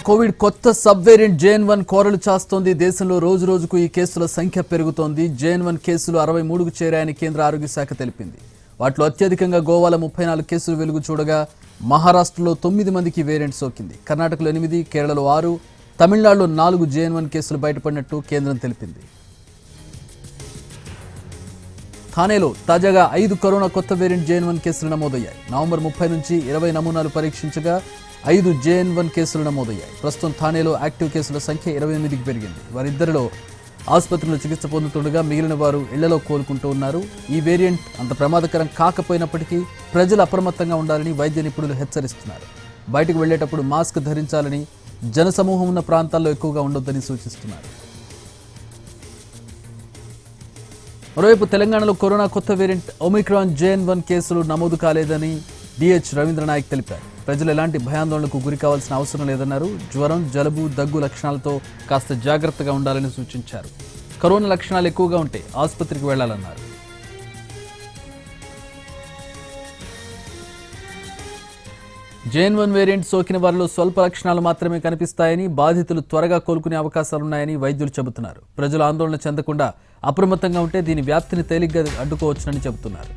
Covid కొత్త sub variant JN1 కోరలు చాస్తోంది. దేశంలో రోజు రోజుకు ఈ కేసుల సంఖ్య పెరుగుతోంది. JN1 కేసులు 63కు చేరాయని కేంద్ర ఆరోగ్య శాఖ తెలిపింది. వాటిలో అత్యధికంగా గోవాలో 34 కేసులు వెలుగు చూడగా మహారాష్ట్రలో 9 మందికి వేరియంట్ సోకింది. కర్ణాటకలో 8, కేరళలో 6, తమిళనాడులో 4 JN1 కేసులు బయటపడినట్టు కేంద్రం తెలిపింది. థానేలో తాజాగా 5 కరోనా కొత్త వేరియంట్ JN1 కేసులు నమోదయ్యాయి. నవంబర్ 30 నుంచి 20 నమూనాలు పరీక్షించగా 5 JN1 కేసులు నమోదయ్యాయి. ప్రస్తుతం థానేలో యాక్టివ్ కేసుల సంఖ్య 28కి పెరిగింది. వారిద్దరిలో ఆసుపత్రిలో చికిత్స పొందుతుండగా మిగిలిన వారు ఇళ్లలో కోలుకుంటూ ఉన్నారు. ఈ వేరియంట్ అంత ప్రమాదకరం కాకపోయినప్పటికీ ప్రజలు అప్రమత్తంగా ఉండాలని వైద్య నిపుణులు హెచ్చరిస్తున్నారు. బయటకు వెళ్లేటప్పుడు మాస్క్ ధరించాలని, జనసమూహం ఉన్న ప్రాంతాల్లో ఎక్కువగా ఉండొద్దని సూచిస్తున్నారు. మరోవైపు తెలంగాణలో కరోనా కొత్త వేరియంట్ ఒమిక్రాన్ JN1 కేసులు నమోదు కాలేదని DH రవీంద్రనాయక్ తెలిపారు. ప్రజలు ఎలాంటి భయాందోళనకు గురి కావాల్సిన అవసరం లేదన్నారు. జ్వరం, జలుబు, దగ్గు లక్షణాలతో కాస్త జాగ్రత్తగా ఉండాలని సూచించారు. కరోనా లక్షణాలు ఎక్కువగా ఉంటే ఆసుపత్రికి వెళ్లాలన్నారు. JN1 వేరియంట్ సోకిన వారిలో స్వల్ప లక్షణాలు మాత్రమే కనిపిస్తాయని, బాధితులు త్వరగా కోలుకునే అవకాశాలున్నాయని వైద్యులు చెబుతున్నారు. ప్రజలు ఆందోళన చెందకుండా అప్రమత్తంగా ఉంటే దీని వ్యాప్తిని తేలిగ్గా అడ్డుకోవచ్చునని చెబుతున్నారు.